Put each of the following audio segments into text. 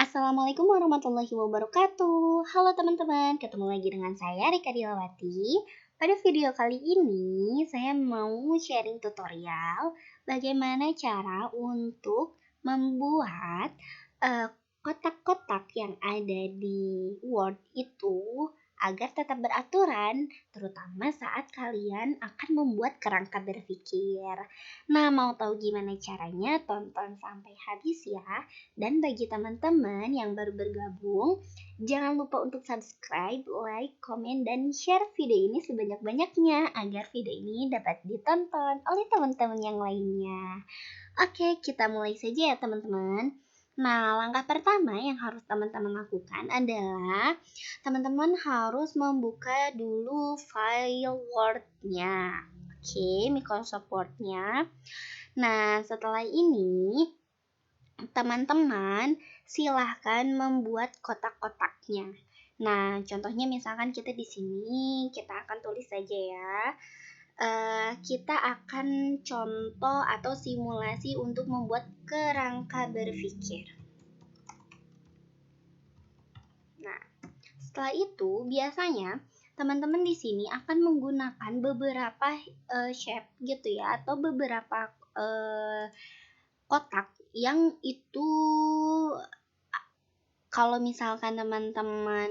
Assalamualaikum warahmatullahi wabarakatuh. Halo teman-teman, ketemu lagi dengan saya Rika Dilawati. Pada video kali ini, saya mau sharing tutorial bagaimana cara untuk membuat kotak-kotak yang ada di Word itu agar tetap beraturan, terutama saat kalian akan membuat kerangka berpikir. Nah, mau tahu gimana caranya? Tonton sampai habis ya. Dan bagi teman-teman yang baru bergabung, jangan lupa untuk subscribe, like, komen, dan share video ini sebanyak-banyaknya agar video ini dapat ditonton oleh teman-teman yang lainnya. Oke, kita mulai saja ya teman-teman. Nah, langkah pertama yang harus teman-teman lakukan adalah teman-teman harus membuka dulu file Word-nya. Oke, Microsoft Word-nya. Nah, setelah ini teman-teman silahkan membuat kotak-kotaknya. Nah, contohnya misalkan kita di sini, kita akan tulis saja ya. Kita akan contoh atau simulasi untuk membuat kerangka berpikir. Nah, setelah itu biasanya teman-teman di sini akan menggunakan beberapa shape gitu ya, atau beberapa kotak yang itu kalau misalkan teman-teman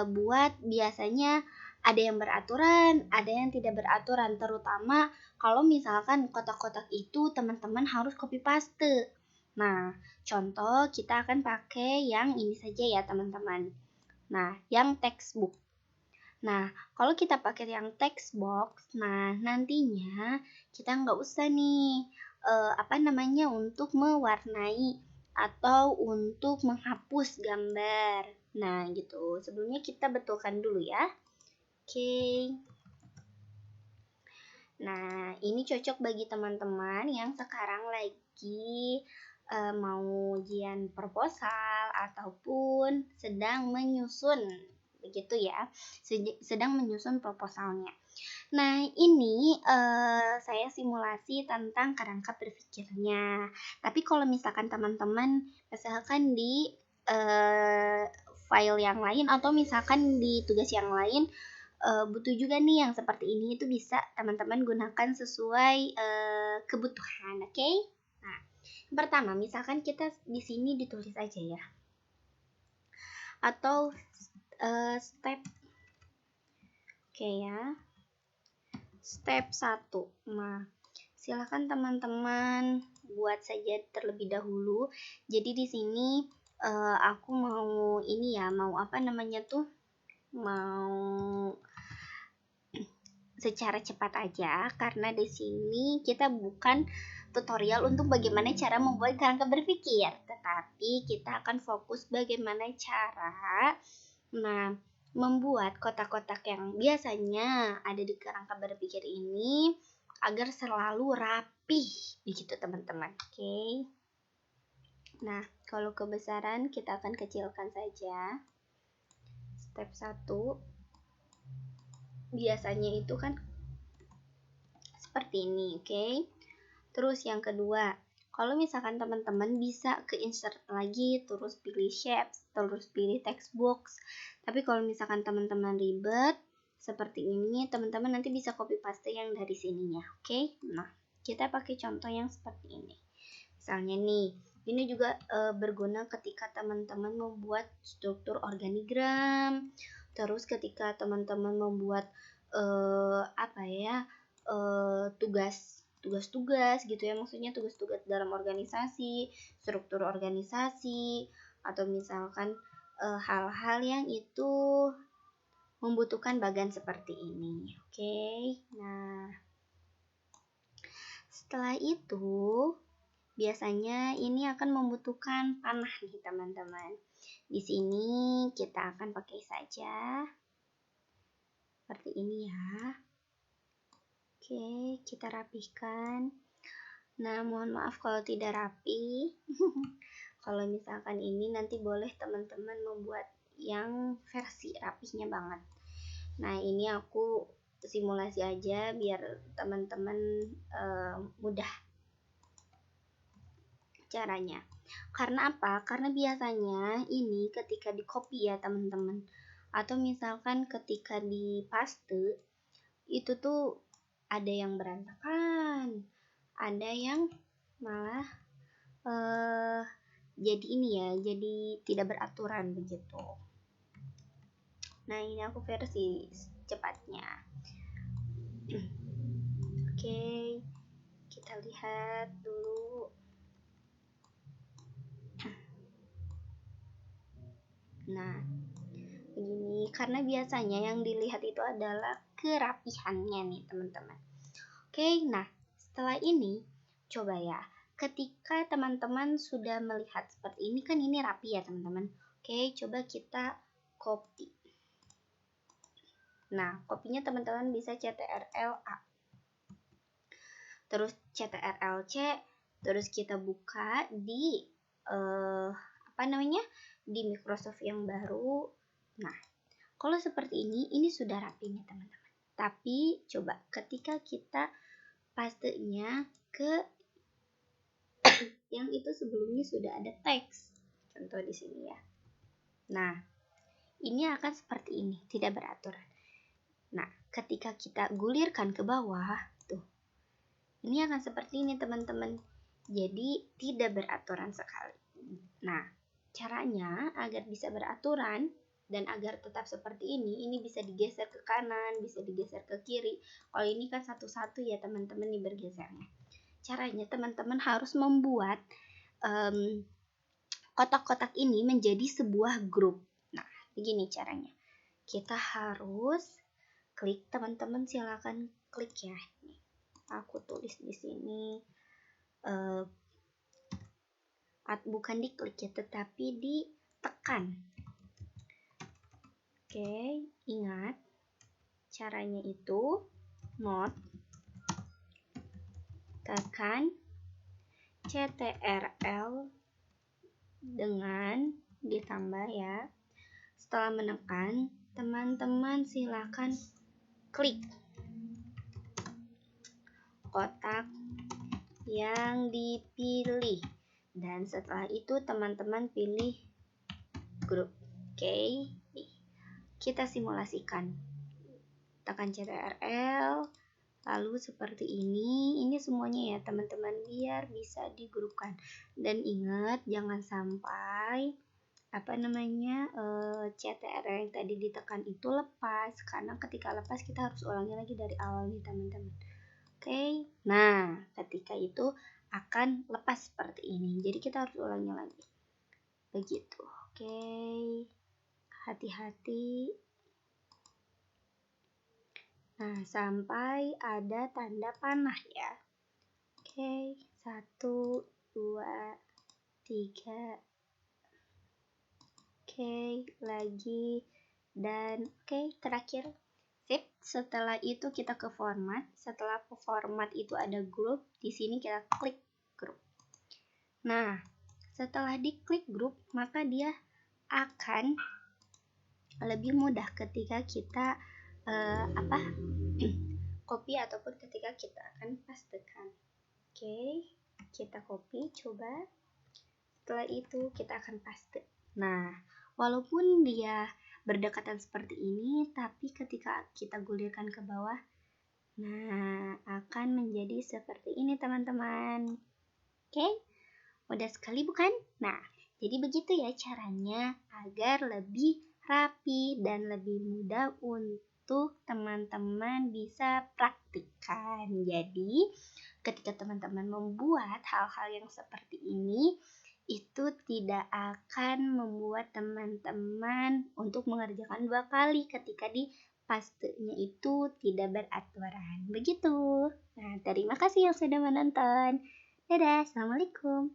buat biasanya ada yang beraturan, ada yang tidak beraturan, terutama kalau misalkan kotak-kotak itu teman-teman harus copy paste. Nah, contoh kita akan pakai yang ini saja ya teman-teman. Nah, yang textbook. Nah, kalau kita pakai yang text box, nah nantinya kita nggak usah nih untuk mewarnai atau untuk menghapus gambar. Nah, gitu. Sebelumnya kita betulkan dulu ya. Oke. Nah, ini cocok bagi teman-teman yang sekarang lagi mau ujian proposal ataupun sedang menyusun, begitu ya, sedang menyusun proposalnya. Nah, ini saya simulasi tentang kerangka berpikirnya. Tapi kalau misalkan teman-teman misalkan di file yang lain atau misalkan di tugas yang lain butuh juga nih yang seperti ini, itu bisa teman-teman gunakan sesuai kebutuhan, oke? Nah, yang pertama misalkan kita di sini ditulis aja ya, atau step, oke ya, step 1. Nah, silakan teman-teman buat saja terlebih dahulu. Jadi di sini aku mau ini ya, mau secara cepat aja, karena di sini kita bukan tutorial untuk bagaimana cara membuat kerangka berpikir, tetapi kita akan fokus bagaimana cara membuat kotak-kotak yang biasanya ada di kerangka berpikir ini agar selalu rapi, begitu teman-teman. Oke. Nah, kalau kebesaran kita akan kecilkan saja. Step 1 biasanya itu kan seperti ini, oke? Terus yang kedua, kalau misalkan teman-teman bisa ke insert lagi, terus pilih shapes, terus pilih text box. Tapi kalau misalkan teman-teman ribet seperti ini, teman-teman nanti bisa copy paste yang dari sininya, oke? Nah, kita pakai contoh yang seperti ini. Misalnya nih, ini juga berguna ketika teman-teman membuat struktur organigram, terus ketika teman-teman membuat tugas-tugas gitu ya, maksudnya tugas-tugas dalam organisasi, struktur organisasi, atau misalkan hal-hal yang itu membutuhkan bagan seperti ini. Oke. Nah, setelah itu biasanya ini akan membutuhkan panah nih teman-teman. Di sini kita akan pakai saja seperti ini ya. Oke, kita rapihkan. Nah, mohon maaf kalau tidak rapi. Kalau misalkan ini nanti boleh teman-teman membuat yang versi rapihnya banget. Nah, ini aku simulasi aja biar teman-teman mudah. caranya. Karena apa? Karena biasanya ini ketika di copy ya teman-teman, atau misalkan ketika di paste itu tuh ada yang berantakan, ada yang malah jadi ini ya, jadi tidak beraturan begitu. Nah, ini aku versi cepatnya. Oke, kita lihat dulu. Nah, begini, karena biasanya yang dilihat itu adalah kerapihannya nih teman-teman. Oke, nah setelah ini coba ya, ketika teman-teman sudah melihat seperti ini, kan ini rapi ya teman-teman. Oke, coba kita copy. Nah, kopinya teman-teman bisa CTRL-A, terus CTRL-C, terus kita buka di di Microsoft yang baru. Nah, kalau seperti ini sudah rapi nih teman-teman. Tapi coba ketika kita pastenya ke yang itu sebelumnya sudah ada teks, contoh di sini ya. Nah, ini akan seperti ini, tidak beraturan. Nah, ketika kita gulirkan ke bawah, tuh, ini akan seperti ini teman-teman. Jadi tidak beraturan sekali. Nah, caranya agar bisa beraturan dan agar tetap seperti ini bisa digeser ke kanan, bisa digeser ke kiri. Kalau ini kan satu-satu ya teman-teman nih bergesernya. Caranya teman-teman harus membuat kotak-kotak ini menjadi sebuah grup. Nah, begini caranya. Kita harus klik, teman-teman silakan klik ya. Nih, aku tulis di sini. Bukan diklik ya, tetapi ditekan. Oke, ingat caranya itu not, tekan CTRL dengan ditambah ya. Setelah menekan, teman-teman silakan klik kotak yang dipilih. Dan setelah itu teman-teman pilih grup. Oke, kita simulasikan. Tekan CTRL, lalu seperti ini semuanya ya teman-teman, biar bisa digrupkan. Dan ingat jangan sampai CTRL yang tadi ditekan itu lepas, karena ketika lepas kita harus ulangi lagi dari awal nih teman-teman. Oke, nah ketika itu akan lepas seperti ini, jadi kita harus ulangi lagi begitu. Oke, hati-hati. Nah, sampai ada tanda panah ya. Oke, 1, 2, 3. Oke, lagi, dan oke, terakhir. Sip, setelah itu kita ke format. Setelah ke format itu ada grup, di sini kita klik grup. Nah, setelah diklik grup, maka dia akan lebih mudah ketika kita copy ataupun ketika kita akan pastekan. Oke, kita copy, coba. Setelah itu kita akan paste. Nah, walaupun dia berdekatan seperti ini, tapi ketika kita gulirkan ke bawah, nah akan menjadi seperti ini teman-teman. Oke, mudah sekali bukan? Nah, jadi begitu ya caranya agar lebih rapi dan lebih mudah untuk teman-teman bisa praktikkan. Jadi, ketika teman-teman membuat hal-hal yang seperti ini, itu tidak akan membuat teman-teman untuk mengerjakan 2 kali ketika di pastenya itu tidak beraturan. Begitu. Nah, terima kasih yang sudah menonton. Dadah, assalamualaikum.